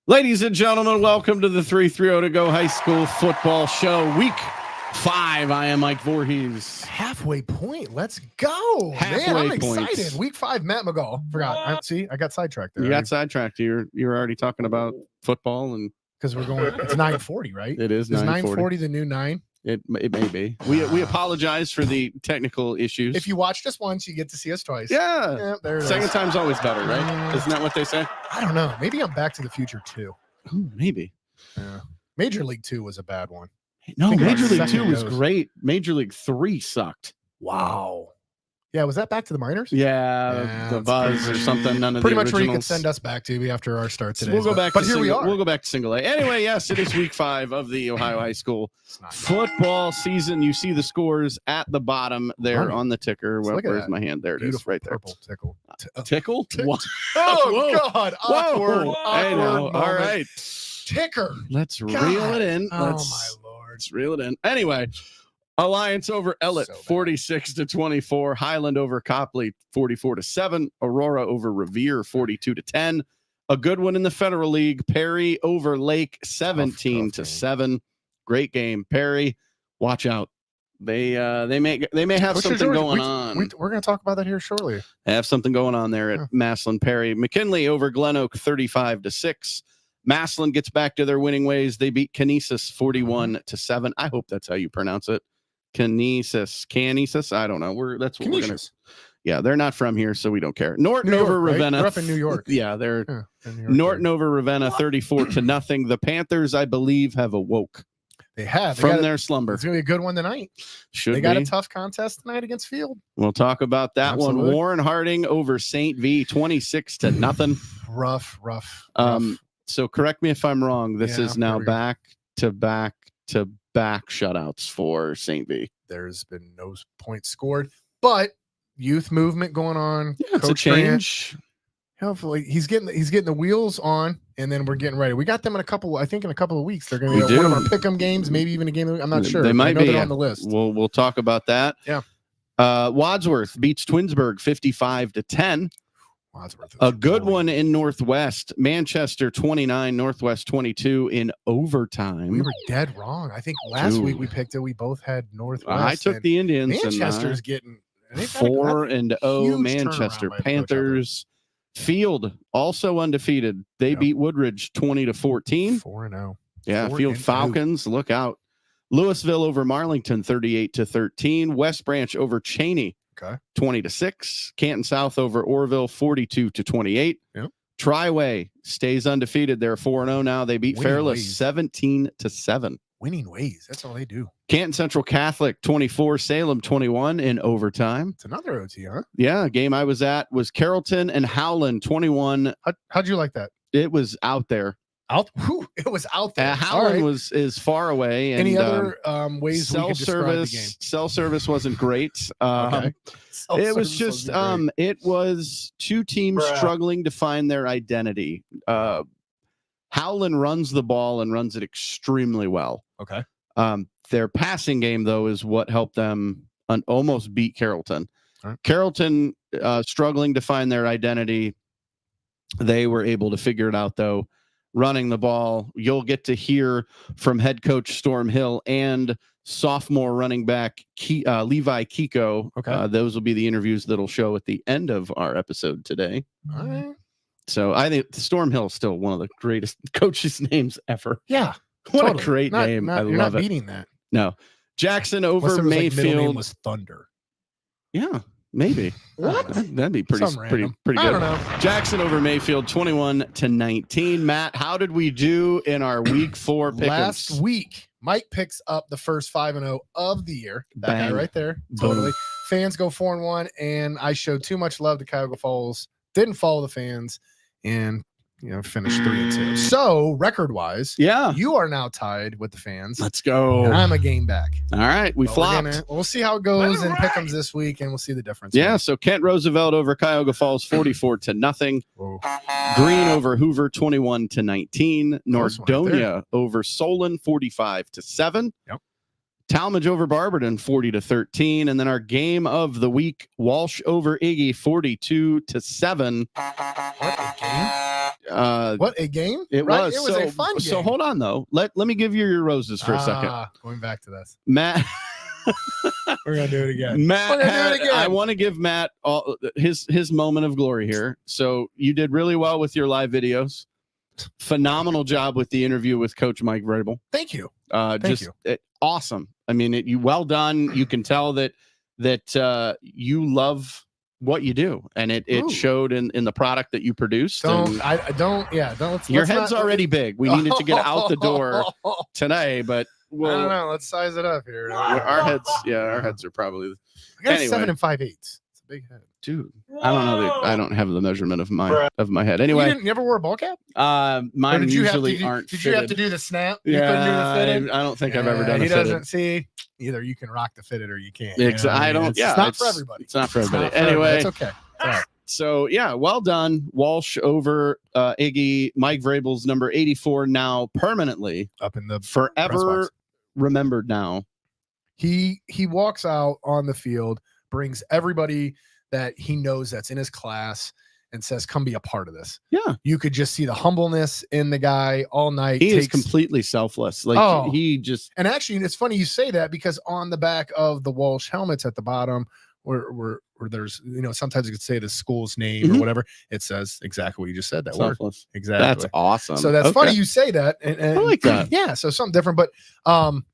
Ladies and gentlemen, welcome to the 330 to Go High School Football Show, Week 5. I am Mike Voorhees. Halfway point. Let's go. Man, I'm excited. Week 5, Matt McGall. Forgot. I got sidetracked there. You got sidetracked. You're already talking about football, and because we're going. It's 9:40, right? It is 9:40 the new 9. It may be. We apologize for the technical issues. If you watched us once, you get to see us twice. Yeah, there second time's always better, right? Isn't that what they say? I don't know. Maybe I'm Back to the Future 2. Ooh, maybe. Yeah. Major League 2 was a bad one. No, Major League 2 was great. Major League 3 sucked. Wow. Yeah, was that Back to the Minors? Yeah, the Buzz or something. None of pretty the much originals. where you could send us back to after our start today. So we'll go back. But here we are. We'll go back to single A. Anyway, yes, it is Week 5 of the Ohio High School football season. You see the scores at the bottom there on the ticker. Well, where's my hand? There it is, right there. Purple tickle. Tickle? What? Oh God! Awkward. I know. All right. Ticker. Let's reel it in. Oh my Lord. Let's reel it in. Anyway. Alliance over Ellett, 46-24. Highland over Copley, 44-7. Aurora over Revere, 42-10. A good one in the Federal League. Perry over Lake, 17-7. Great game. Perry, watch out. They may have something going on. We're going to talk about that here shortly. They have something going on there at Massillon. Perry. McKinley over Glen Oak, 35-6. Massillon gets back to their winning ways. They beat Canisius 41-7. I hope that's how you pronounce it. Canisius. I don't know. That's what we're gonna. Yeah, they're not from here, so we don't care. Norton over Ravenna. They're up in New York. Yeah, they're Norton over Ravenna, 34-0. The Panthers, I believe, have awoke. They have from their slumber. It's gonna be a good one tonight. They got a tough contest tonight against Field. We'll talk about that one. Warren Harding over St. V, 26-0. Rough. So correct me if I'm wrong. This is now back to back shutouts for St. V. There's been no points scored, but youth movement going on. Yeah, it's Coach a change. Grant, hopefully he's getting the wheels on, and then we're getting ready. We got them in a couple of weeks. They're going to be one of our pick'em games, maybe even a game. I'm not sure. They might be on the list. We'll talk about that. Yeah. Wadsworth beats Twinsburg 55-10. A good one in Northwest. Manchester 29, Northwest 22 in overtime. We were dead wrong. I think last week we picked it. We both had Northwest. I took the Indians. Manchester's getting 4-0. Manchester Panthers. Field also undefeated. They beat Woodridge 20-14. 4-0. Yeah, Field Falcons. Look out. Louisville over Marlington 38-13. West Branch over Cheney. 20-6. Canton South over Orville 42-28. Yep. Triway stays undefeated. They're 4-0 now. They beat Fairless 17-7. Winning ways. That's all they do. Canton Central Catholic 24, Salem 21 in overtime. It's another OT, huh? Yeah, a game I was at was Carrollton and Howland 21. How'd you like that? It was out there. It was out there. Howland is far away. And, any other ways we could describe the game? Cell service wasn't great. It was just it was two teams struggling to find their identity. Howland runs the ball and runs it extremely well. Okay. Their passing game, though, is what helped them almost beat Carrollton. Right. Carrollton struggling to find their identity. They were able to figure it out, though. Running the ball, you'll get to hear from head coach Storm Hill and sophomore running back Levi Kiko. Okay. Those will be the interviews that'll show at the end of our episode today. All right. So I think Storm Hill is still one of the greatest coaches' names ever. Yeah. What a great name. I love you're not it. beating that. No. Jackson over Mayfield. Mayfield. Name was Thunder. Yeah. Maybe. What? That'd be pretty good. I don't know. Jackson over Mayfield, 21-19. Matt, how did we do in our week 4 picks? Last week, Mike picks up the first 5-0 of the year. That guy right there. Boom. Totally. Fans go 4-1, and I showed too much love to Cuyahoga Falls. Didn't follow the fans, and finished 3-2. So record-wise, you are now tied with the fans. Let's go. And I'm a game back. All right, we flopped. We'll see how it goes in pick'ems this week, and we'll see the difference. Yeah. So Kent Roosevelt over Cuyahoga Falls, 44-0. Green over Hoover, 21-19. Nordonia over Solon, 45-7. Yep. Talmadge over Barberton, 40-13. And then our game of the week, Walsh over Iggy, 42-7. What, a game? It right? was. It was a fun game. So hold on though. Let me give you your roses for a second. Going back to this, Matt. We're gonna do it again. Matt, I want to give Matt all his moment of glory here. So you did really well with your live videos. Phenomenal job with the interview with Coach Mike Vrabel. Thank you. Thank you. Awesome. I mean, you well done. You can tell that you love what you do, and it showed in the product that you produced. Your head's already big. We needed to get out the door today, but I don't know. Let's size it up here. Our heads are probably. I got a 7 5/8. It's a big head, dude. I don't know. I don't have the measurement of my head. Anyway, you never wore a ball cap? Mine usually aren't. Did you have to do the snap? Yeah, I don't think I've ever done. He doesn't see. Either you can rock the fitted or you can't. I don't. It's not for everybody. It's not for everybody. Anyway, it's okay. So yeah, well done, Walsh over Iggy. Mike Vrabel's number 84 now permanently up in the forever remembered. Now he walks out on the field, brings everybody that he knows that's in his class, and says, "Come be a part of this." Yeah, you could just see the humbleness in the guy all night. He is completely selfless. Like he just. And actually, it's funny you say that, because on the back of the Walsh helmets at the bottom, where there's, sometimes you could say the school's name or whatever, it says exactly what you just said. That selfless. Word. Exactly. That's awesome. So that's funny you say that. And I like that. Yeah. So something different, but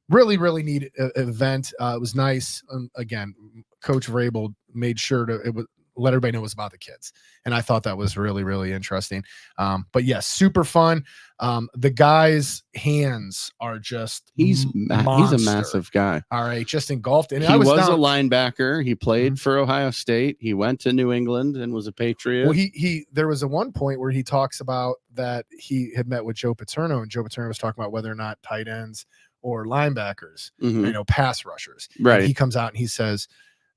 really, really neat event. It was nice. Again, Coach Vrabel made sure to let everybody know it was about the kids. And I thought that was really, really interesting. But yes, super fun. The guy's hands are just, he's a massive guy. All right. Just engulfed. And he was a linebacker. He played for Ohio State. He went to New England and was a Patriot. Well, there was one point where he talks about that he had met with Joe Paterno, and Joe Paterno was talking about whether or not tight ends or linebackers, pass rushers. Right. And he comes out and he says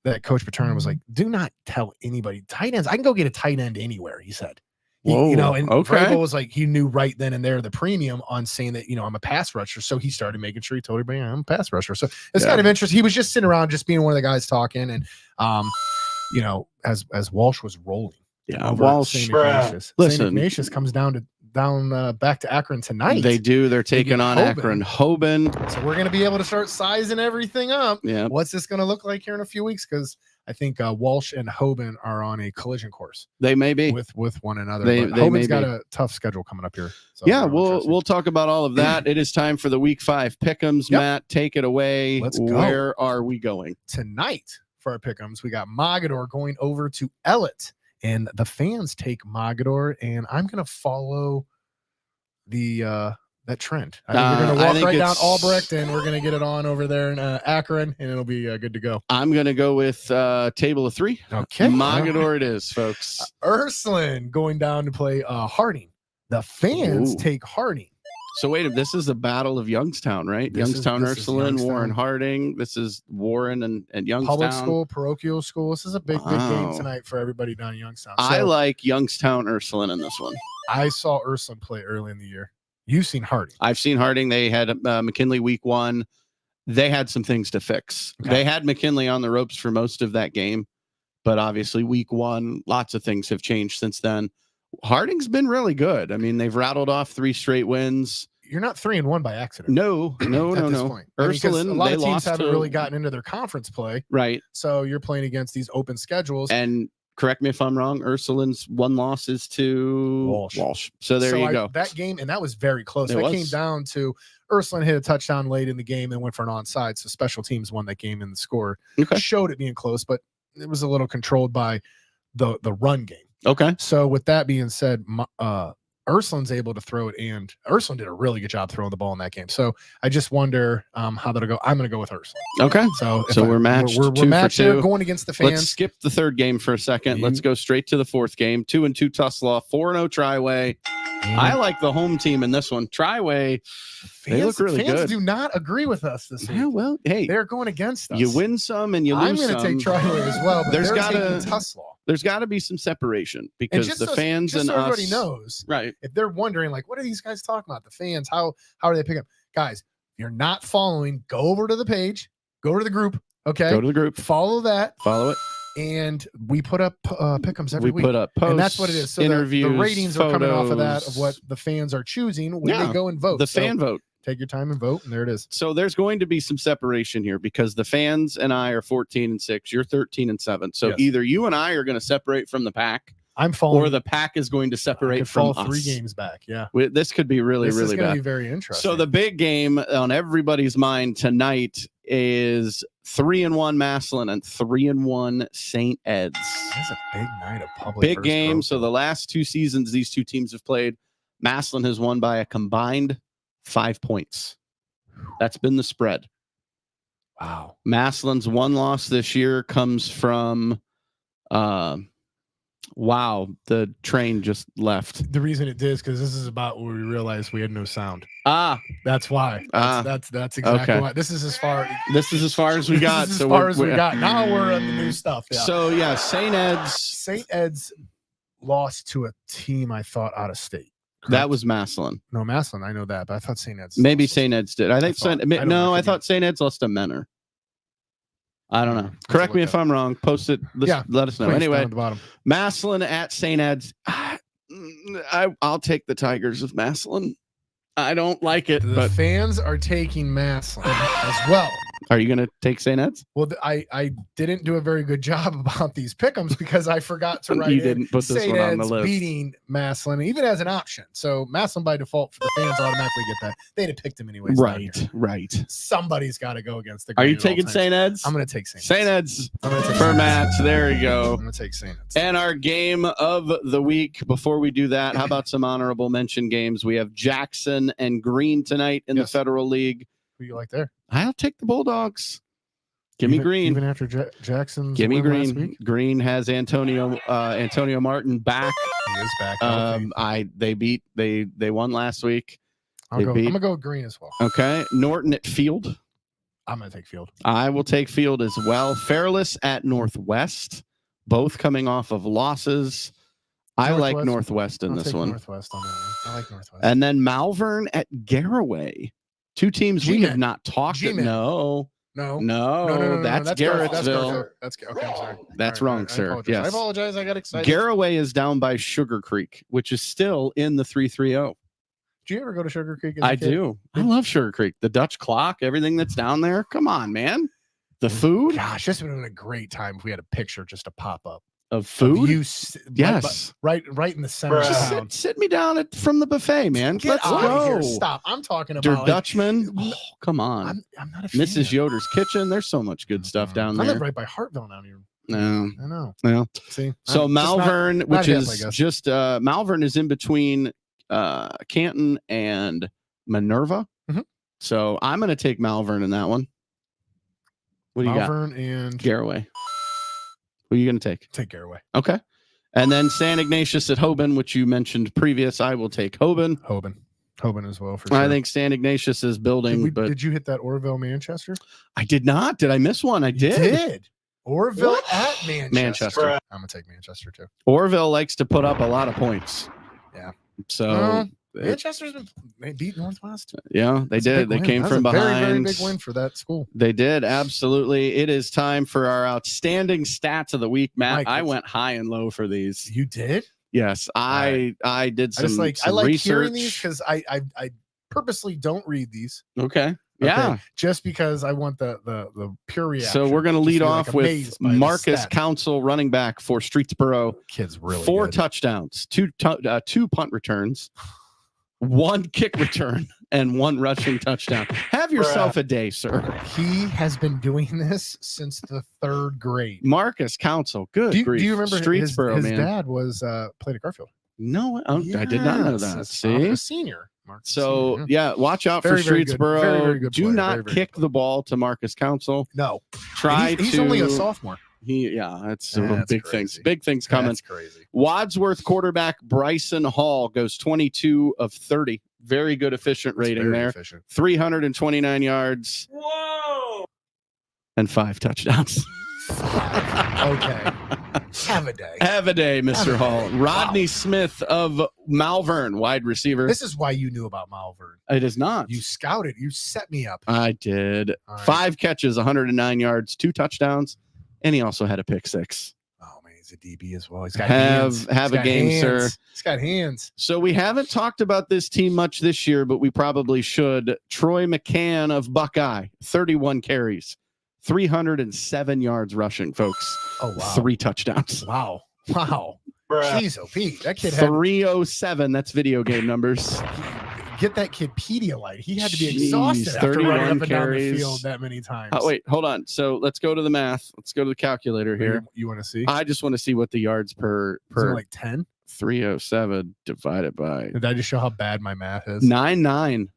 that Coach Paterno was like, "Do not tell anybody tight ends. I can go get a tight end anywhere," he said. And Vrabel was like, he knew right then and there the premium on saying that, I'm a pass rusher. So he started making sure he told everybody, I'm a pass rusher. So it's kind of interesting. He was just sitting around, just being one of the guys talking. And, as Walsh was rolling. Yeah. Walsh. Listen, St. Ignatius comes down back to Akron tonight. They do. They're taking on Akron Hoban. So we're going to be able to start sizing everything up. Yeah. What's this going to look like here in a few weeks? Because I think Walsh and Hoban are on a collision course. They may be with one another. Hoban's got a tough schedule coming up here. So we'll talk about all of that. It is time for the Week 5 pick'ems. Yep. Matt, take it away. Let's go. Where are we going tonight for our pick'ems? We got Mogadore going over to Ellet, and the fans take Mogadore, and I'm going to follow that trend. We're going to walk right down Albrecht, and we're going to get it on over there in Akron, and it'll be good to go. I'm going to go with table of 3. Okay. Mogadore it is, folks. Ursuline going down to play Harding. The fans take Harding. So wait, this is the Battle of Youngstown, right? Youngstown, Ursuline, Warren, Harding. This is Warren and Youngstown. Public school, parochial school. This is a big game tonight for everybody down in Youngstown. So, I like Youngstown, Ursuline in this one. I saw Ursuline play early in the year. You've seen Harding. I've seen Harding. They had McKinley week 1. They had some things to fix. Okay. They had McKinley on the ropes for most of that game, but obviously week 1, lots of things have changed since then. Harding's been really good. I mean, they've rattled off 3 straight wins. You're not 3-1 by accident. No. Ursuline, a lot of teams haven't really gotten into their conference play. Right. So you're playing against these open schedules. And correct me if I'm wrong, Ursuline's 1 loss is to Walsh. So there you go. That game, and that was very close. That came down to Ursuline hit a touchdown late in the game and went for an onside. So special teams won that game, and the score showed it being close, but it was a little controlled by the run game. Okay. So with that being said, Ursuline's able to throw it, and Ursuline did a really good job throwing the ball in that game. So I just wonder how that'll go. I'm going to go with Ursuline. Okay. So we're matched. We're matched here, going against the fans. Let's skip the 3rd game for a second. Let's go straight to the 4th game. 2-2 Tuslaw, 4-0 Triway. I like the home team in this one. Triway, they look really good. Fans do not agree with us this week. Yeah, well, hey, they're going against us. You win some and you lose some. I'm going to take Triway as well, but there's got to Tuslaw. There's got to be some separation, because the fans and us. Everybody knows, right? If they're wondering, like, what are these guys talking about? The fans, how are they picking up? Guys, if you're not following, go over to the page, go to the group. Okay, go to the group, follow that, follow it, And we put up pick'ems every week. We put up posts, and that's what it is. So interviews, the ratings photos. are coming off of that, of what the fans are choosing when they go and vote. The fan vote. Take your time and vote, and there it is. So there's going to be some separation here because the fans and I are 14-6. You're 13-7. So either you and I are going to separate from the pack. I'm falling, or the pack is going to separate from us. 3 games back. Yeah, this could be really this is bad. Be very interesting. So the big game on everybody's mind tonight is 3-1 Massillon and 3-1 St. Ed's. That's a big night of public. Big game. So the last 2 seasons these 2 teams have played, Massillon has won by a combined 5 points. That's been the spread. Wow. Massillon's 1 loss this year comes from wow, the train just left. The reason it did is because this is about where we realized we had no sound. That's why. That's exactly why. This is as far as we got. As far as we got. Now we're on the new stuff. Yeah. So yeah, St. Ed's. St. Ed's lost to a team I thought out of state. Correct? That was Massillon. No, Massillon. I know that, but I thought St. Ed's. Maybe St. Ed's did. I thought St. Ed's lost to Menor. I don't know. Correct me if I'm wrong. Post it. Let us know. Anyway, at the bottom. Massillon at St. Ed's. I'll take the Tigers of Massillon. I don't like it. The fans are taking Massillon as well. Are you going to take St. Ed's? Well, I didn't do a very good job about these pick'ems because I forgot to write. You didn't put this one on the list. Beating Massillon, even as an option. So Massillon by default for the fans automatically get that. They'd have picked him anyways. Right. Somebody's got to go against the. Are you taking St. Ed's? I'm going to take St. Ed's. I'm going to take for Matt. There you go. I'm going to take St. Ed's. And our game of the week. Before we do that, how about some honorable mention games? We have Jackson and Green tonight in the Federal League. Who you like there? I'll take the Bulldogs. Give me Green. Even after Jackson's Give me Green. Green has Antonio Martin back. He is back. They won last week. I'm gonna go with Green as well. Okay. Norton at Field. I'm gonna take Field. I will take Field as well. Fairless at Northwest. Both coming off of losses. I like Northwest in this one. Northwest on that one. I like Northwest. And then Malvern at Garraway. 2 teams we have not talked about. No, that's Garrettsville. Okay, I'm sorry. That's wrong, sir. Yes. I apologize. I got excited. Garraway is down by Sugar Creek, which is still in the 330. Do you ever go to Sugar Creek? I do. I love Sugar Creek. The Dutch clock, everything that's down there. Come on, man. The food. Gosh, this would have been a great time if we had a picture just to pop up. Of food? Yes. Right in the center. Just sit me down from the buffet, man. Let's go. Stop. I'm talking about Dutchman. Oh, come on. I'm not a fan. Mrs. Yoder's Kitchen. There's so much good stuff down there. I live right by Hartville down here. No. I know. Yeah. See. So Malvern, which is just Malvern is in between Canton and Minerva. Mm-hmm. So I'm going to take Malvern in that one. What do you got? Malvern and Garraway. Who are you going to take? Take Garraway. Okay. And then San Ignatius at Hoban, which you mentioned previous. I will take Hoban. Hoban as well, for sure. I think San Ignatius is building. Did you hit that Orville Manchester? I did not. Did I miss one? I did. You did. Orville at Manchester. I'm going to take Manchester too. Orville likes to put up a lot of points. Yeah. So Manchester's they beat Northwest. Yeah, they did. They came from behind. Very, very big win for that school. They did, absolutely. It is time for our outstanding stats of the week, Matt. Mike, I went high and low for these. You did? Yes, I did some. I like research. hearing these because I purposely don't read these. Okay. Yeah. Just because I want the pure reaction. So we're going to lead off with Marcus Council, running back for Streetsboro. Kid's really 4 good. Touchdowns, 2 punt returns, 1 kick return, and 1 rushing touchdown. Have yourself a day, sir. He has been doing this since the 3rd grade. Marcus Council, good. Do you remember Streetsboro, his dad was played at Garfield? No, I did not know that. See, a senior. Marcus so yeah, watch out for Streetsboro. Very good Do not kick the ball to Marcus Council. No, he's only a sophomore. That's big crazy. things. Big things coming. That's crazy. Wadsworth quarterback Bryson Hall goes 22 of 30. Very good efficient rating there. 329 yards. Whoa! And 5 touchdowns. Okay. Have a day. Have a day, Mr. Hall. Rodney Smith of Malvern, wide receiver. This is why you knew about Malvern. It is not. You scouted. You set me up. I did. Right. 5 catches, 109 yards, 2 touchdowns. and he also had a pick six. Oh man, he's a DB as well. He's got have a game, sir. He's got hands. So we haven't talked about this team much this year, but we probably should. Troy McCann of Buckeye, 31 carries, 307 yards rushing, folks. Oh wow, 3 touchdowns. Wow. Jeez, Pete, that kid had 307. That's video game numbers. Get that kid Pedialyte. He had to be exhausted after running up and down the field that many times. Oh, wait, hold on. So let's go to the math. Let's go to the calculator here. You want to see? I just want to see what the yards per like 10. 307 divided by. Did I just show how bad my math is? 9.9.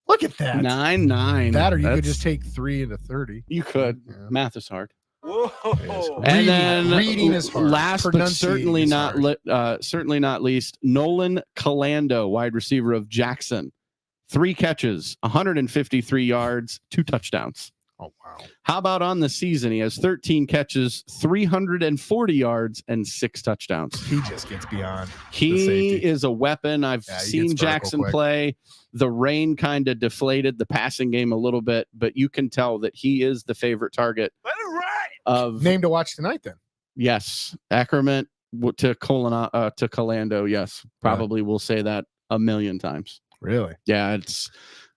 Look at that. 9.9. That, or you could just take 3 into 30. You could. Yeah. Math is hard. Whoa. And then reading is hard. Last but certainly not least, Nolan Calando, wide receiver of Jackson. 3 catches, 153 yards, 2 touchdowns. Oh, wow. How about on the season? He has 13 catches, 340 yards, and 6 touchdowns. He just gets beyond. He is a weapon. I've seen Jackson play. The rain kind of deflated the passing game a little bit, but you can tell that he is the favorite target. Of name to watch tonight, then. Yes. Ackerman to Calando. Yes. Probably we'll say that a million times. Really? Yeah. It's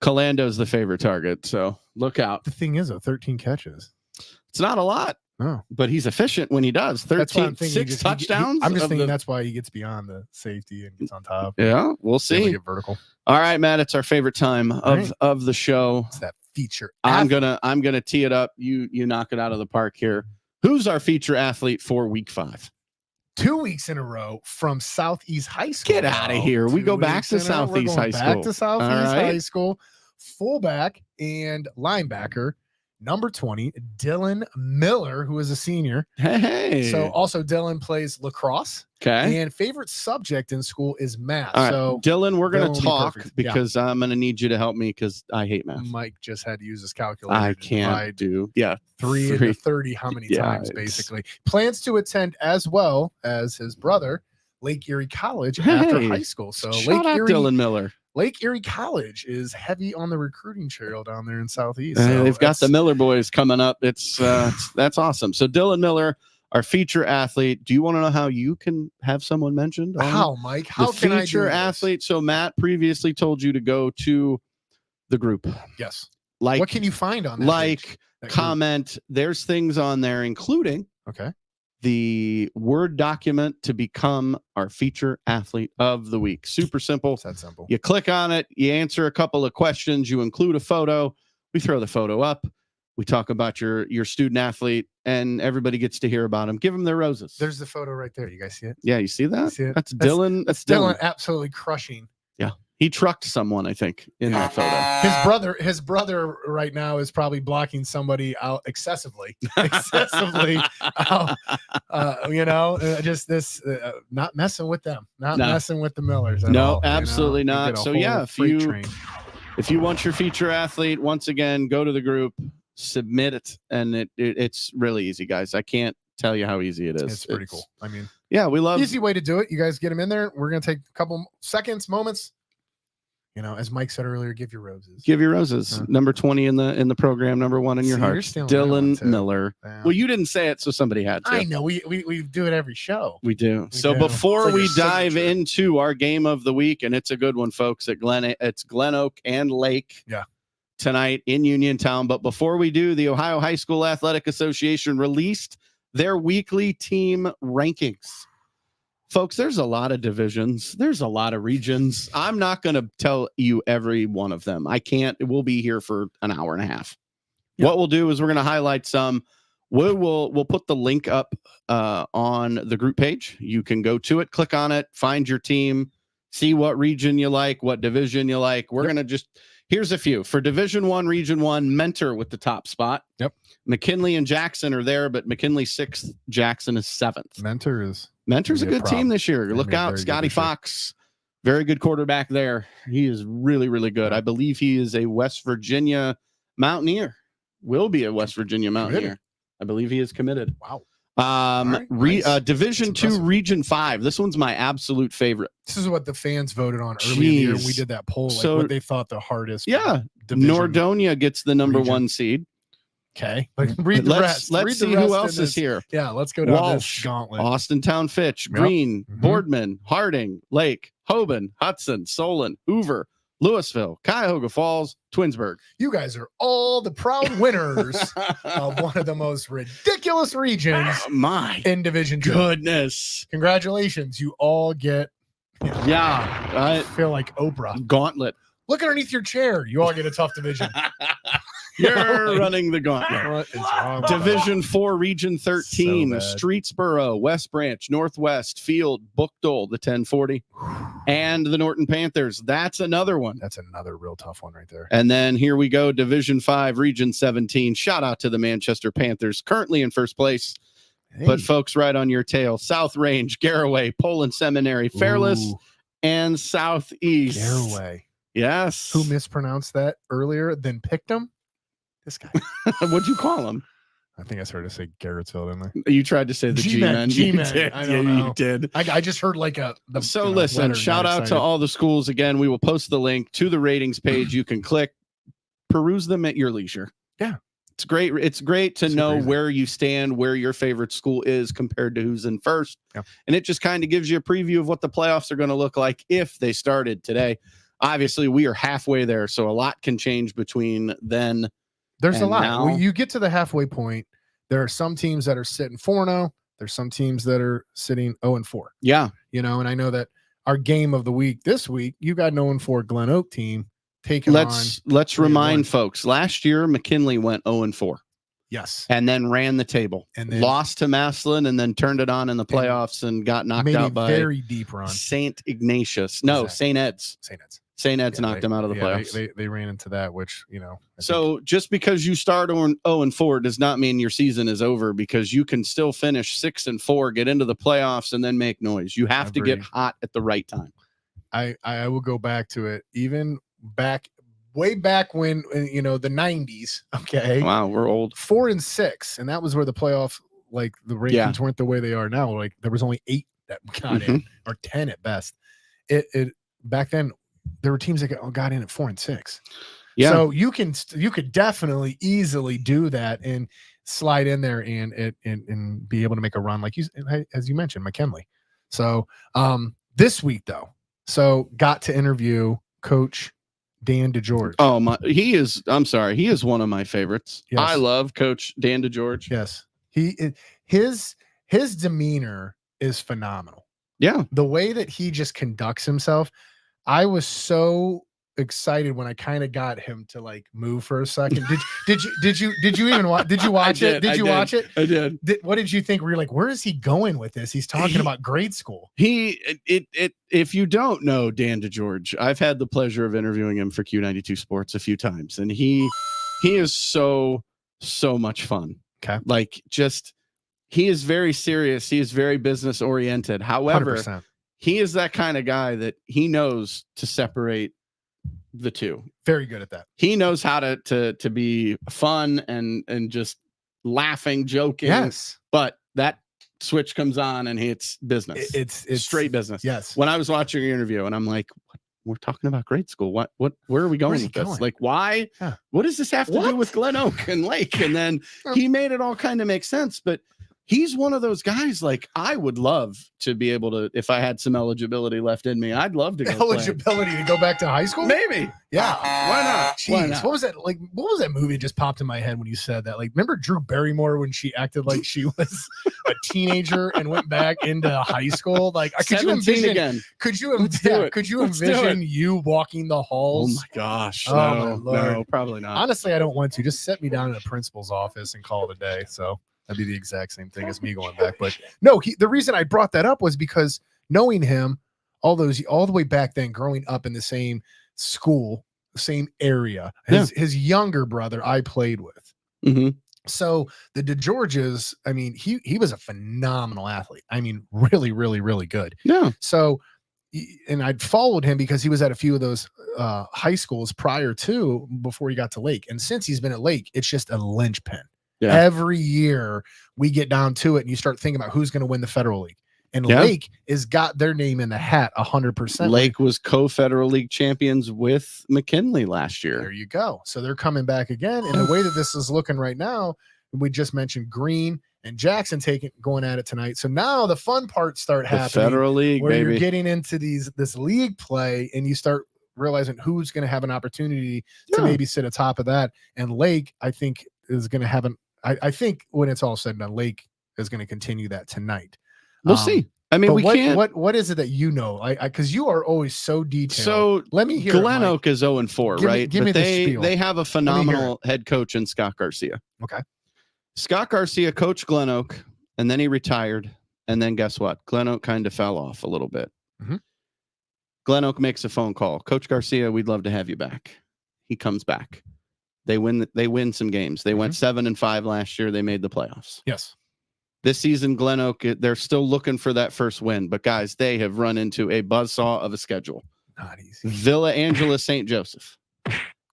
Calando's the favorite target. So look out. The thing is, 13 catches. It's not a lot. No. But he's efficient when he does. 13, 6 touchdowns. I'm just thinking that's why he gets beyond the safety and gets on top. Yeah. We'll see. Get vertical. All right, Matt. It's our favorite time of the show. It's that feature. I'm gonna tee it up. You knock it out of the park here. Who's our feature athlete for week 5? 2 weeks in a row from Southeast High School. Get out of here. We go back to Southeast High School. Back to Southeast High School. Fullback and linebacker, number 20, Dylan Miller, who is a senior. Hey. So also Dylan plays lacrosse. Okay. And favorite subject in school is math. All right. So Dylan, we're going to talk because I'm going to need you to help me because I hate math. Mike just had to use his calculator. I can't do. Yeah. 3 into 30. How many times basically? Plans to attend as well as his brother, Lake Erie College after high school. So Dylan Miller. Lake Erie College is heavy on the recruiting trail down there in Southeast. So they've got the Miller boys coming up. It's that's awesome. So Dylan Miller, our feature athlete. Do you want to know how you can have someone mentioned? How, Mike? How can I do feature athlete? So Matt previously told you to go to the group. Yes. Like, what can you find on that page? Comment. There's things on there, including the Word document to become our feature athlete of the week. Super simple. It's that simple. You click on it, you answer a couple of questions, you include a photo, we throw the photo up, we talk about your student athlete, and everybody gets to hear about them. Give them their roses. There's the photo right there. You guys see it? Yeah, you see that? You see it? That's Dylan. That's Dylan absolutely crushing. Yeah. He trucked someone, I think, in that photo. His brother right now is probably blocking somebody out excessively, out, just this, not messing with them, messing with the Millers. No, absolutely not. So yeah, if you want your feature athlete, once again, go to the group, submit it, and it's really easy, guys. I can't tell you how easy it is. It's pretty cool. I mean, yeah, we love easy way to do it. You guys get them in there. We're gonna take a couple seconds, moments. As Mike said earlier, give your roses. Give your roses. Number 20 in the program, number 1 in your heart. Dylan Miller. Damn. Well, you didn't say it, so somebody had to. I know. We do it every show. We do. Before we dive into our game of the week, and it's a good one, folks, it's Glen Oak and Lake tonight in Uniontown. But before we do, the Ohio High School Athletic Association released their weekly team rankings. Folks, there's a lot of divisions. There's a lot of regions. I'm not going to tell you every one of them. I can't. We'll be here for an hour and a half. Yep. What we'll do is we're going to highlight some. We'll put the link up on the group page. You can go to it, click on it, find your team, see what region you like, what division you like. We're going to here's a few. For Division 1, Region 1, Mentor with the top spot. Yep. McKinley and Jackson are there, but McKinley 6th, Jackson is 7th. Mentor's a good team this year. Look out, Scotty Fox. Very good quarterback there. He is really, really good. I believe he is a West Virginia Mountaineer. Will be a West Virginia Mountaineer. I believe he is committed. Wow. Nice. Division 2, Region 5. This one's my absolute favorite. This is what the fans voted on earlier in the year. We did that poll, what they thought the hardest. Yeah. Nordonia gets the number 1 seed. Okay. Read the rest. Let's see who else is here. Yeah, let's go down Walsh, this gauntlet. Austintown Fitch, Green, Boardman, Harding, Lake, Hoban, Hudson, Solon, Hoover, Louisville, Cuyahoga Falls, Twinsburg. You guys are all the proud winners of one of the most ridiculous regions in Division II. Goodness. Congratulations. You all get, I feel like Oprah. Gauntlet. Look underneath your chair. You all get a tough division. You're running the gauntlet. What is wrong? Division 4, Region 13, Streetsboro, West Branch, Northwest, Field, Bookdole, the 1040, and the Norton Panthers. That's another one. That's another real tough one right there. And then here we go, Division 5, Region 17. Shout out to the Manchester Panthers, currently in first place. Hey. But folks, right on your tail, South Range, Garaway, Poland Seminary, Fairless, and Southeast. Garaway. Yes. Who mispronounced that earlier than picked him? This guy. What'd you call him? I think I started to say Garrettsville, didn't I? You tried to say the G-Men. G-Men. I don't know. You did. I just heard like listen, shout out to all the schools. Again, we will post the link to the ratings page. You can click, peruse them at your leisure. Yeah. It's great. It's great to know where you stand, where your favorite school is compared to who's in first. Yeah. And it just kind of gives you a preview of what the playoffs are going to look like if they started today. Obviously, we are halfway there, so a lot can change between then. There's a lot. When you get to the halfway point, there are some teams that are sitting 4-0. There's some teams that are sitting 0-4. Yeah. And I know that our game of the week this week, you got an 0-4 Glen Oak team taking Let's remind folks. Last year, McKinley went 0-4. Yes. And then ran the table. And then lost to Massillon and then turned it on in the playoffs and got knocked out by very deep run. St. Ignatius. No, St. Ed's. St. Ed's knocked them out of the playoffs. They ran into that, which, So just because you start on 0-4 does not mean your season is over, because you can still finish 6-4, get into the playoffs, and then make noise. You have to get hot at the right time. I will go back to it. Even way back when, the 90s. Okay. Wow, we're old. 4-6. And that was where the playoff, like the rankings weren't the way they are now. Like there was only 8 that got in, or 10 at best. It back then, there were teams that got in at 4-6. Yeah. So you could definitely easily do that and slide in there and be able to make a run, like as you mentioned, McKinley. So this week though, got to interview Coach Dan DeGeorge. Oh he is one of my favorites. Yes. I love Coach Dan DeGeorge. Yes. His demeanor is phenomenal. Yeah. The way that he just conducts himself. I was so excited when I kind of got him to like move for a second. Did you even watch? Did you watch it? Did you watch it? I did. What did you think? Were you like, where is he going with this? He's talking about grade school. If you don't know Dan DeGeorge, I've had the pleasure of interviewing him for Q92 Sports a few times, and he is so much fun. Okay, like he is very serious. He is very business oriented. However. 100%. He is that kind of guy that he knows to separate the two. Very good at that. He knows how to be fun and just laughing, joking. Yes. But that switch comes on and it's business. It's straight business. Yes. When I was watching your interview and I'm like, we're talking about grade school. Where are we going with this? Like, why? Yeah. What does this have to do with Glen Oak and Lake? And then he made it all kind of make sense. But he's one of those guys, like, I would love to be able to, if I had some eligibility left in me, I'd love to go eligibility to go back to high school? Maybe. Yeah. Why not? Jeez, Why not? What was that? Like, what was that movie that just popped in my head when you said that? Like, remember Drew Barrymore when she acted like she was a teenager and went back into high school? Like, could you envision again? Could you envision you walking the halls? Oh my gosh. No, probably not. Honestly, I don't want to. Just set me down in a principal's office and call it a day. So that'd be the exact same thing as me going back. But no, the reason I brought that up was because knowing him all the way back then, growing up in the same school, same area, his younger brother I played with. Mm-hmm. So the DeGeorges, I mean, he was a phenomenal athlete. I mean, really, really, really good. Yeah. So, and I'd followed him because he was at a few of those high schools before he got to Lake. And since he's been at Lake, it's just a linchpin. Yeah. Every year we get down to it and you start thinking about who's going to win the Federal League. And Lake has got their name in the hat 100%. Lake was co-Federal League champions with McKinley last year. There you go. So they're coming back again. And the way that this is looking right now, we just mentioned Green and Jackson going at it tonight. So now the fun parts start happening. Federal League, where baby. You're getting into this league play, and you start realizing who's going to have an opportunity to maybe sit atop of that. And Lake, I think, is going to have I think when it's all said and done, Lake is going to continue that tonight. We'll see. I mean, can't. What is it that you know? Because you are always so detailed. So let me hear. Glen Oak is 0-4, right? Give me the spiel. They have a phenomenal head coach in Scott Garcia. Okay. Scott Garcia coached Glen Oak, and then he retired. And then guess what? Glen Oak kind of fell off a little bit. Mm-hmm. Glen Oak makes a phone call. Coach Garcia, we'd love to have you back. He comes back. They win some games. They went 7-5 last year. They made the playoffs. Yes. This season, Glen Oak, they're still looking for that first win. But guys, they have run into a buzzsaw of a schedule. Not easy. Villa Angela St. Joseph,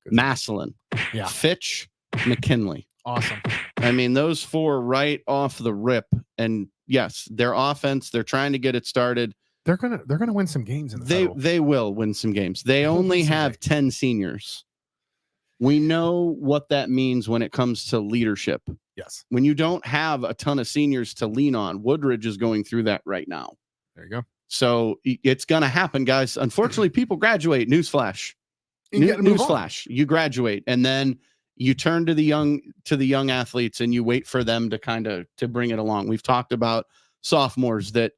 Massillon, Fitch, McKinley. Awesome. I mean, those four right off the rip. And yes, their offense, they're trying to get it started. They're gonna win some games in the They will win some games. They only have 10 seniors. We know what that means when it comes to leadership. Yes. When you don't have a ton of seniors to lean on, Woodridge is going through that right now. There you go. So it's going to happen, guys. Unfortunately, people graduate. Newsflash. Newsflash. You graduate, and then you turn to the young athletes, and you wait for them to bring it along. We've talked about sophomores that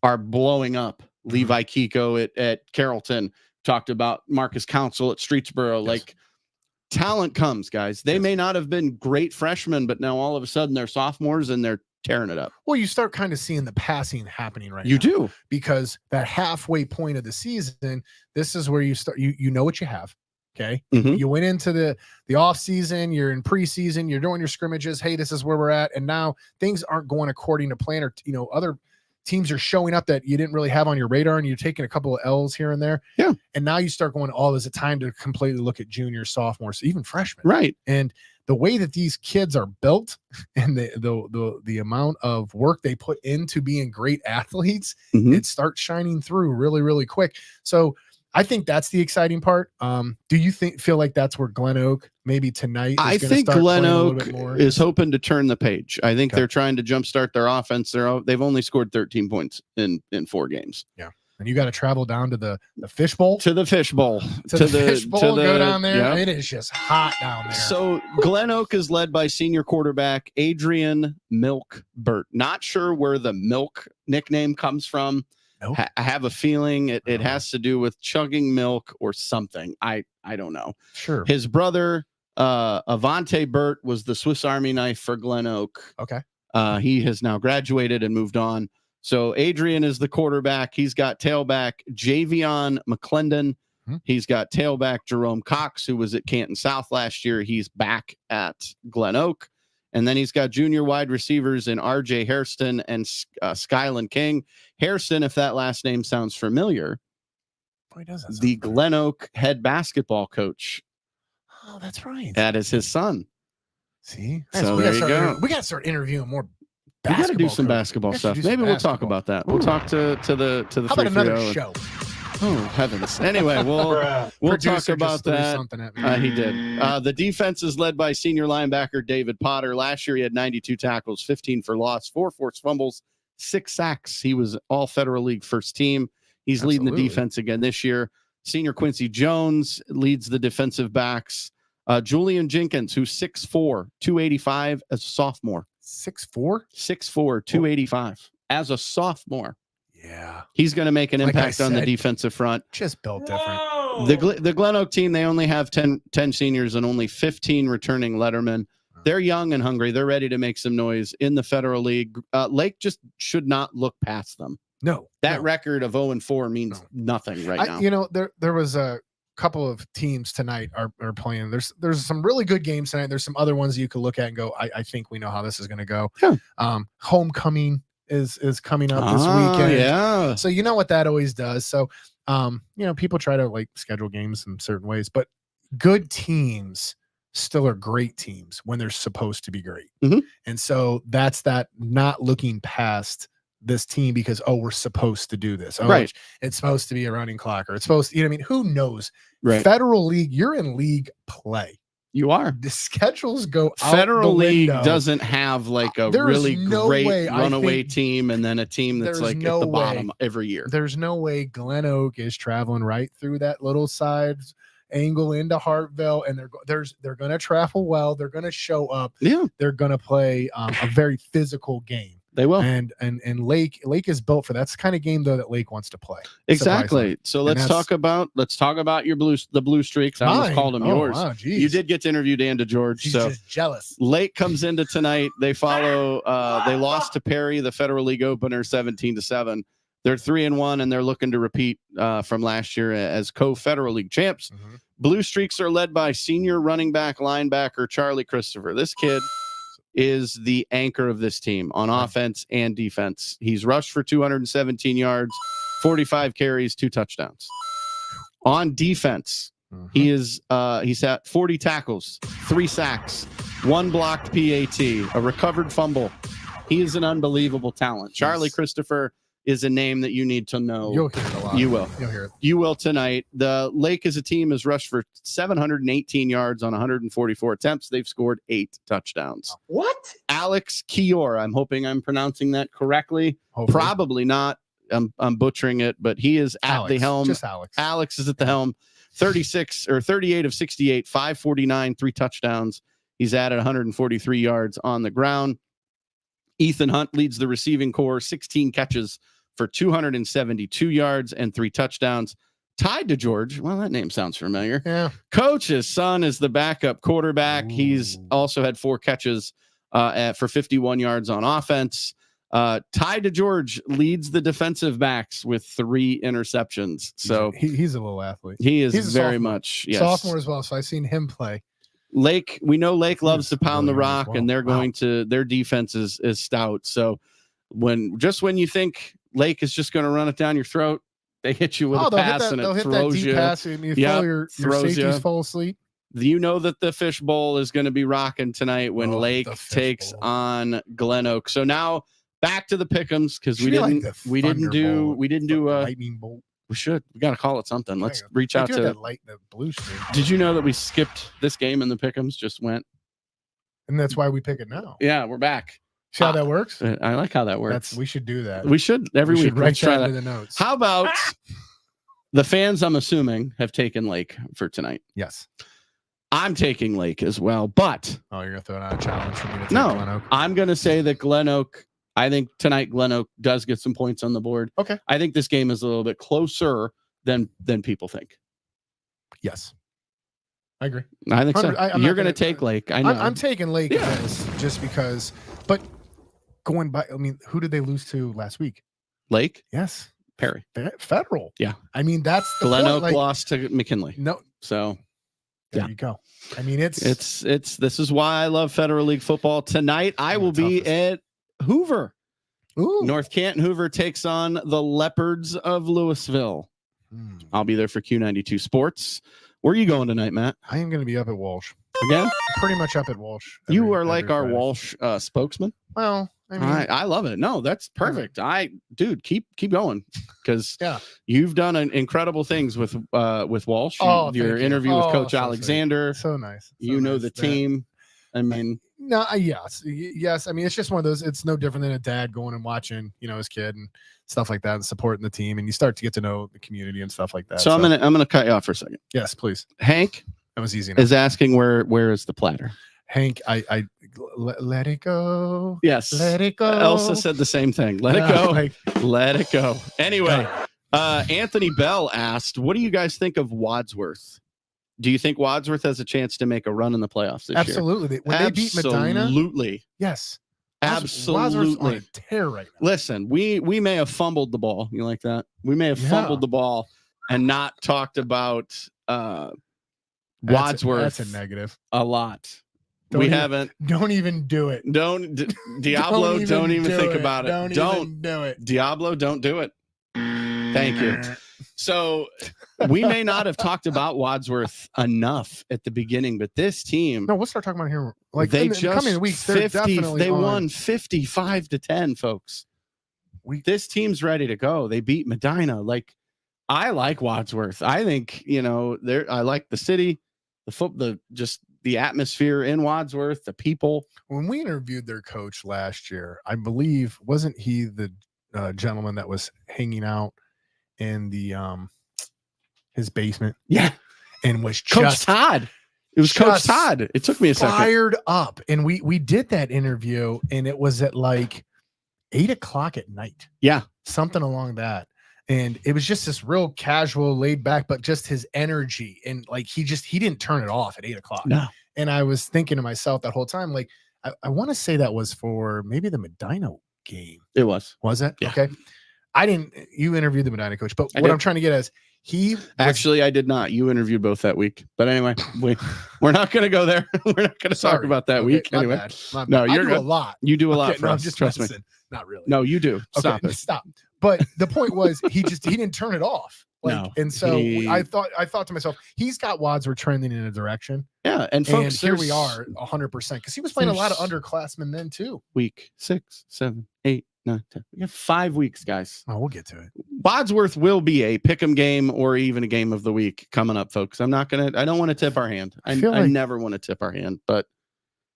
are blowing up. Levi Kiko at Carrollton. Talked about Marcus Council at Streetsboro. Yes. Like, talent comes, guys. They may not have been great freshmen, but now all of a sudden they're sophomores and they're tearing it up. Well, you start kind of seeing the passing happening right now. You do. Because that halfway point of the season, this is where you start, you know what you have. Okay. Mm-hmm. You went into the off season, you're in preseason, you're doing your scrimmages. Hey, this is where we're at. And now things aren't going according to plan, or, other teams are showing up that you didn't really have on your radar, and you're taking a couple of L's here and there. Yeah. And now you start going, is it time to completely look at juniors, sophomores, even freshmen? Right. And the way that these kids are built, and the amount of work they put into being great athletes, it starts shining through really, really quick. So I think that's the exciting part. Do you feel like that's where Glen Oak maybe tonight? I think Glen Oak is hoping to turn the page. I think they're trying to jumpstart their offense. They've only scored 13 points in 4 games. Yeah. And you got to travel down to the Fish Bowl. To the Fish Bowl. To the Fish Bowl, go down there. Yep. It is just hot down there. So Glen Oak is led by senior quarterback Adrian Milk Burt. Not sure where the Milk nickname comes from. Nope. I have a feeling it has to do with chugging milk or something. I don't know. Sure. His brother, Avante Burt, was the Swiss Army knife for Glen Oak. Okay. He has now graduated and moved on. So Adrian is the quarterback. He's got tailback Javion McClendon. He's got tailback Jerome Cox, who was at Canton South last year. He's back at Glen Oak. And then he's got junior wide receivers in R.J. Hairston and Skyland King. Hairston, if that last name sounds familiar, the Glen Oak head basketball coach. Oh, that's right. That is his son. See? So there you go. We got to start interviewing more basketball. We got to do some basketball stuff. Maybe we'll talk about that. We'll talk to the How about another show? Oh, heavens. Anyway, we'll talk about that. He did. The defense is led by senior linebacker David Potter. Last year, he had 92 tackles, 15 for loss, 4 forced fumbles, 6 sacks. He was all Federal League first team. He's leading the defense again this year. Senior Quincy Jones leads the defensive backs. Julian Jenkins, who's 6'4", 285 as a sophomore. 6'4"? 6'4", 285 as a sophomore. Yeah. He's going to make an impact on the defensive front. Just built different. The Glen Oak team, they only have 10 seniors and only 15 returning lettermen. They're young and hungry. They're ready to make some noise in the Federal League. Lake just should not look past them. No. That record of 0-4 means nothing right now. There was a couple of teams tonight are playing. There's some really good games tonight. There's some other ones that you could look at and go, I think we know how this is going to go. Yeah. Homecoming is coming up this weekend. Yeah. So you know what that always does. So people try to like schedule games in certain ways, but good teams still are great teams when they're supposed to be great. And so that's that not looking past this team because we're supposed to do this. Right. It's supposed to be a running clock, or it's supposed to, you know what I mean? Who knows? Right. Federal league, you're in league play. You are. The schedules go out Federal the league window. doesn't have like a really great runaway team and then a team that's like at the bottom every year. There's no way Glen Oak is traveling right through that little side angle into Hartville, and they're going to travel well. They're going to show up. Yeah. They're going to play a very physical game. They will. And Lake is built for that's the kind of game though that Lake wants to play. Exactly. So let's talk about your the Blue Streaks. I almost called them yours. Wow, you did get to interview Dan DeGeorge. She's so just jealous. Lake comes into tonight. They follow they lost to Perry, the Federal League opener, 17-7. They're 3-1 and they're looking to repeat from last year as co-Federal League champs. Mm-hmm. Blue Streaks are led by senior running back linebacker Charlie Christopher. This kid is the anchor of this team on offense and defense. He's rushed for 217 yards, 45 carries, 2 touchdowns. On defense, he's at 40 tackles, 3 sacks, 1 blocked PAT, a recovered fumble. He is an unbelievable talent. Charlie Christopher is a name that you need to know. You'll hear it a lot. You will. You'll hear it. You will tonight. The Lake as a team has rushed for 718 yards on 144 attempts. They've scored 8 touchdowns. What? Alex Kior. I'm hoping I'm pronouncing that correctly. Hopefully. Probably not. I'm butchering it, but he is at the helm. Just Alex. Alex is at the helm. 38 of 68, 549, 3 touchdowns. He's added 143 yards on the ground. Ethan Hunt leads the receiving corps, 16 catches for 272 yards and 3 touchdowns. Ty DeGeorge, well, that name sounds familiar. Yeah. Coach's son is the backup quarterback. Ooh. He's also had 4 catches for 51 yards on offense. Ty DeGeorge leads the defensive backs with 3 interceptions. So he's a little athlete. He's very sophomore. Much yes. Sophomore as well. So I've seen him play. Lake, we know Lake loves to pound the rock, and they're going to their defense is stout. So when you think Lake is just going to run it down your throat, they hit you with a pass and it throws you. Pass and you your safeties fall asleep. You know that the Fish Bowl is going to be rocking tonight when Lake takes on Glen Oak. So now back to the pick'ems because we didn't do a lightning bolt. We should. We got to call it something. Let's reach out to the Blue Streak. Did you know that we skipped this game in the pick'ems? Just went, and that's why we pick it now. Yeah, we're back. See how that works? I like how that works. We should do that. We should every week. Write that into the notes. How about the fans? I'm assuming have taken Lake for tonight. Yes, I'm taking Lake as well. But you're gonna throw out a challenge for me to take Glen Oak? I'm gonna say that Glen Oak. I think tonight Glen Oak does get some points on the board. Okay. I think this game is a little bit closer than people think. Yes. I agree. I think so. You're going to take Lake. I know. I'm taking Lake just because. But going by, I mean, who did they lose to last week? Lake? Yes. Perry. Federal. Yeah. I mean, that's the Glen Oak lost to McKinley. No. So there you go. I mean, it's this is why I love Federal League football. Tonight I will be at Hoover. Ooh. North Canton Hoover takes on the Leopards of Louisville. I'll be there for Q92 Sports. Where are you going tonight, Matt? I am going to be up at Walsh. Again? Pretty much up at Walsh. You are like our Walsh spokesman. Well, I mean, I love it. No, that's perfect. Dude, keep going because yeah, you've done incredible things with Walsh. Your interview with Coach Alexander. So nice. You know the team. I mean, no, yes. I mean, it's just one of those. It's no different than a dad going and watching, his kid and stuff like that, and supporting the team, and you start to get to know the community and stuff like that. So I'm gonna cut you off for a second. Yes, please. Hank, that was easy enough. Is asking where is the platter. Hank, I let it go. Yes, let it go. Elsa said the same thing. Let it go. Let it go. Anyway, Anthony Bell asked, "What do you guys think of Wadsworth? Do you think Wadsworth has a chance to make a run in the playoffs this year?" Absolutely. When they beat Medina, absolutely. Yes, absolutely. Wadsworth's on a tear right now. Listen, we may have fumbled the ball. You like that? We may have fumbled the ball and not talked about Wadsworth. That's a negative. A lot. Don't even do it. Diablo, don't even think about it. Don't do it. Diablo, don't do it. Thank you. So we may not have talked about Wadsworth enough at the beginning, but this team. No, we'll start talking about here. Like they just coming weeks, they won 55-10, folks. this team's ready to go. They beat Medina. Like, I like Wadsworth. I think, I like the city, the atmosphere in Wadsworth, the people. When we interviewed their coach last year, I believe, wasn't he the gentleman that was hanging out in the his basement? Yeah. And was Coach Todd. It was Coach Todd. It took me a second. Fired up. And we did that interview, and it was at like 8:00 at night. Yeah. Something along that. And it was just this real casual, laid back, but just his energy. And like, he didn't turn it off at 8:00. No. And I was thinking to myself that whole time, like, I want to say that was for maybe the Medina game. It was. Was it? Yeah. Okay. You interviewed the Medina coach, but I'm trying to get at is actually, I did not. You interviewed both that week. But anyway, we're not going to go there. We're not going to talk about that week. Anyway. My bad. No, you're good. A lot. You do a lot for us. Just trust me. Not really. No, you do. Stop it. Stop. But the point was, he didn't turn it off. And so I thought to myself, he's got Wadsworth trending in a direction. Yeah, and folks, here we are 100% because he was playing a lot of underclassmen then too. Week 6, 7, 8, 9, 10. We have 5 weeks, guys. Oh, we'll get to it. Wadsworth will be a pick'em game or even a game of the week coming up, folks. I don't want to tip our hand. I never want to tip our hand, but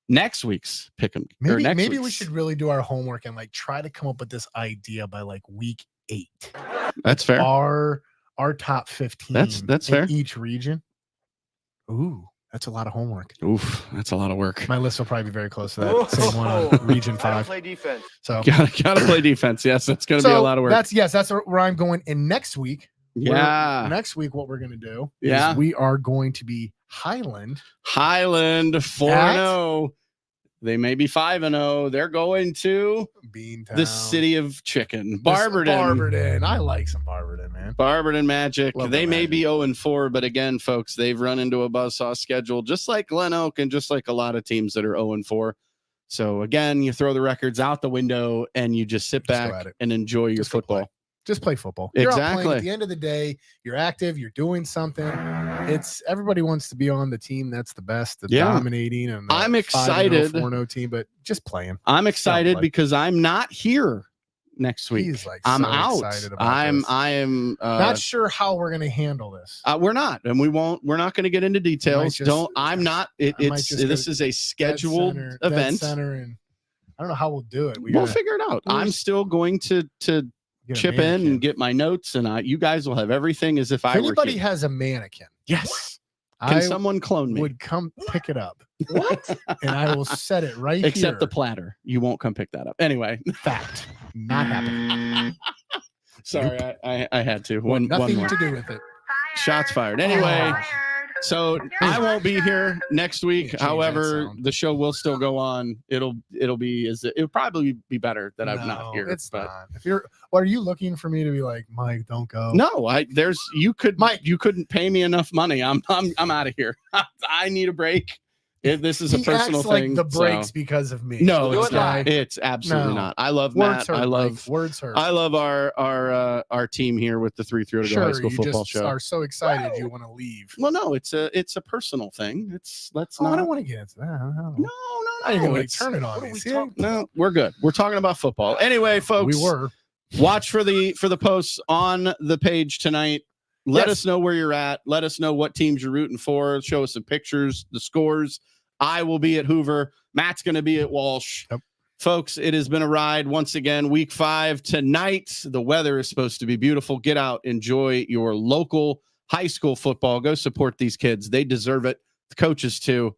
next week's pick'em. Maybe we should really do our homework and like try to come up with this idea by like week 8. That's fair. Our top 15. That's fair. Each region. Ooh, that's a lot of homework. Oof, that's a lot of work. My list will probably be very close to that. Same one on Region 5. Play defense. So gotta play defense. Yes, that's gonna be a lot of work. That's where I'm going. And next week, next week, what we're gonna do is we are going to be Highland 4-0. They may be 5-0. They're going to Beantown, the city of chicken. Barberton. I like some Barberton, man. Barberton Magic. They may Magic. be 0-4, but again, folks, they've run into a buzzsaw schedule, just like Glen Oak and just like a lot of teams that are 0-4. So again, you throw the records out the window and you just sit back and enjoy your football. Just play football. Exactly. You're out playing. At the end of the day, you're active. You're doing something. Everybody wants to be on the team that's the best, dominating. And I'm excited. 4-0 team, but just playing. I'm excited because I'm not here next week. He's like I'm so out. Excited about this. I am not sure how we're going to handle this. We're not, and we won't. We're not going to get into details. I'm not. This is a scheduled event. Center, and I don't know how we'll do it. We'll figure it out. I'm still going to chip in and get my notes, and you guys will have everything as if I were here. Anybody has a mannequin? Yes. Can someone clone me? Would come pick it up. What? And I will set it right Except here. the platter. You won't come pick that up. Anyway. Fact. Not happening. Sorry, I had to. Nothing one to do with it. Shots fired. Anyway. So I won't be here next week. However, the show will still go on. It'll probably be better that I'm not here. It's not. Are you looking for me to be like, Mike, don't go? No, you couldn't pay me enough money. I'm out of here. I need a break. This is a personal acts thing. Like the breaks because of me. No, it's not. It's absolutely not. I love Matt. Words hurt. I love our team here with the 3-3 to Go High School Football Show. Are so excited you want to leave. Well, no, it's a personal thing. I don't want to get into that. No. You're going to turn it on me. No, we're good. We're talking about football. Anyway, folks. We were. Watch for the posts on the page tonight. Let us know where you're at. Let us know what teams you're rooting for. Show us some pictures, the scores. I will be at Hoover. Matt's going to be at Walsh. Yep. Folks, it has been a ride once again. Week 5 tonight. The weather is supposed to be beautiful. Get out. Enjoy your local high school football. Go support these kids. They deserve it. The coaches too.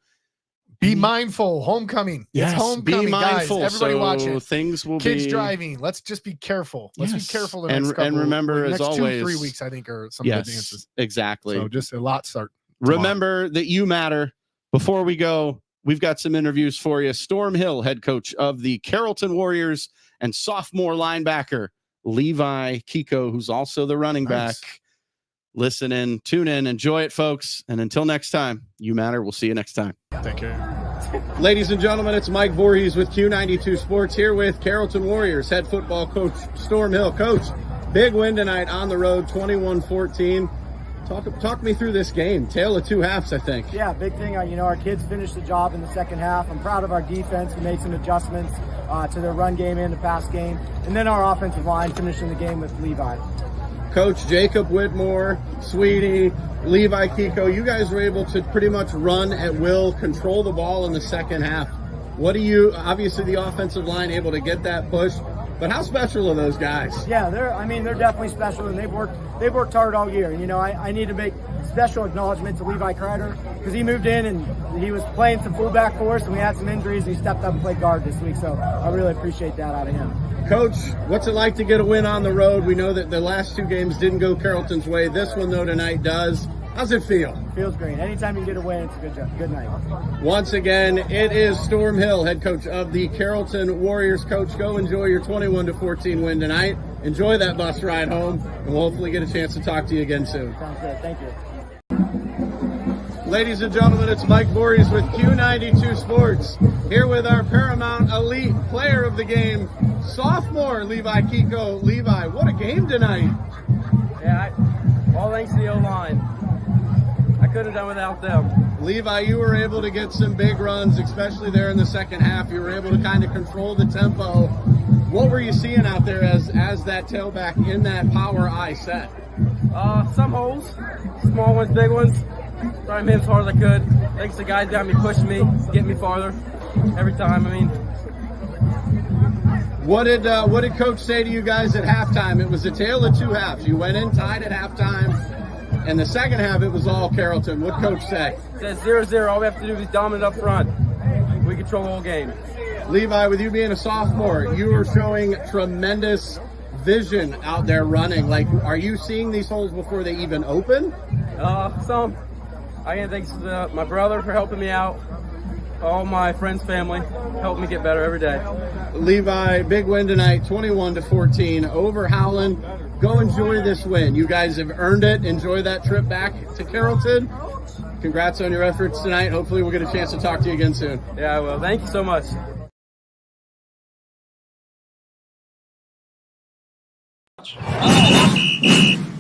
Be mindful. Homecoming. It's homecoming, be mindful. Guys. Everybody watch it. Things will Kids driving. Let's just be careful. Let's be careful. The and remember, as always, 2-3 weeks, I think, are some of the dances. Exactly. So just a lot start tomorrow. Remember that you matter. Before we go, we've got some interviews for you. Storm Hill, head coach of the Carrollton Warriors, and sophomore linebacker Levi Kiko, who's also the running back. Listen in, tune in, enjoy it, folks. And until next time, you matter. We'll see you next time. Take care. Ladies and gentlemen, it's Mike Voorhees with Q92 Sports here with Carrollton Warriors head football coach Storm Hill. Coach, big win tonight on the road, 21-14. Talk me through this game. Tale of two halves, I think. Yeah, big thing. Our kids finished the job in the second half. I'm proud of our defense. We made some adjustments to their run game and the pass game. And then our offensive line finishing the game with Levi. Coach Jacob Whitmore, Sweetie, Levi Kiko, you guys were able to pretty much run at will, control the ball in the second half. Obviously the offensive line able to get that push, but how special are those guys? Yeah, they're definitely special, and they've worked hard all year. And I need to make special acknowledgement to Levi Kreider because he moved in and he was playing some fullback for us, and we had some injuries. And he stepped up and played guard this week, so I really appreciate that out of him. Coach, what's it like to get a win on the road? We know that the last two games didn't go Carrollton's way. This one, though, tonight does. How's it feel? Feels great. Anytime you get a win, it's a good job. Good night. Once again, it is Storm Hill, head coach of the Carrollton Warriors. Coach, go enjoy your 21-14 win tonight. Enjoy that bus ride home, and we'll hopefully get a chance to talk to you again soon. Sounds good. Thank you. Ladies and gentlemen, it's Mike Voorhees with Q92 Sports, here with our Paramount Elite player of the game, sophomore Levi Kiko. Levi, what a game tonight. Yeah, all thanks to the O-line. I couldn't have done without them. Levi, you were able to get some big runs, especially there in the second half. You were able to kind of control the tempo. What were you seeing out there as that tailback in that power I set? Some holes, small ones, big ones. Trying to hit as hard as I could. Thanks to the guys down me, pushing me, getting me farther every time. What did Coach say to you guys at halftime? It was a tale of two halves. You went in tied at halftime, and the second half it was all Carrollton. What Coach say? It says 0-0. All we have to do is dominate up front. We control the whole game. Levi, with you being a sophomore, you are showing tremendous vision out there running. Like, are you seeing these holes before they even open? Some. I can thank my brother for helping me out. All my friends, family, help me get better every day. Levi, big win tonight, 21-14 over Howland. Go enjoy this win. You guys have earned it. Enjoy that trip back to Carrollton. Congrats on your efforts tonight. Hopefully we'll get a chance to talk to you again soon. Yeah, I will. Thank you so much. Oh.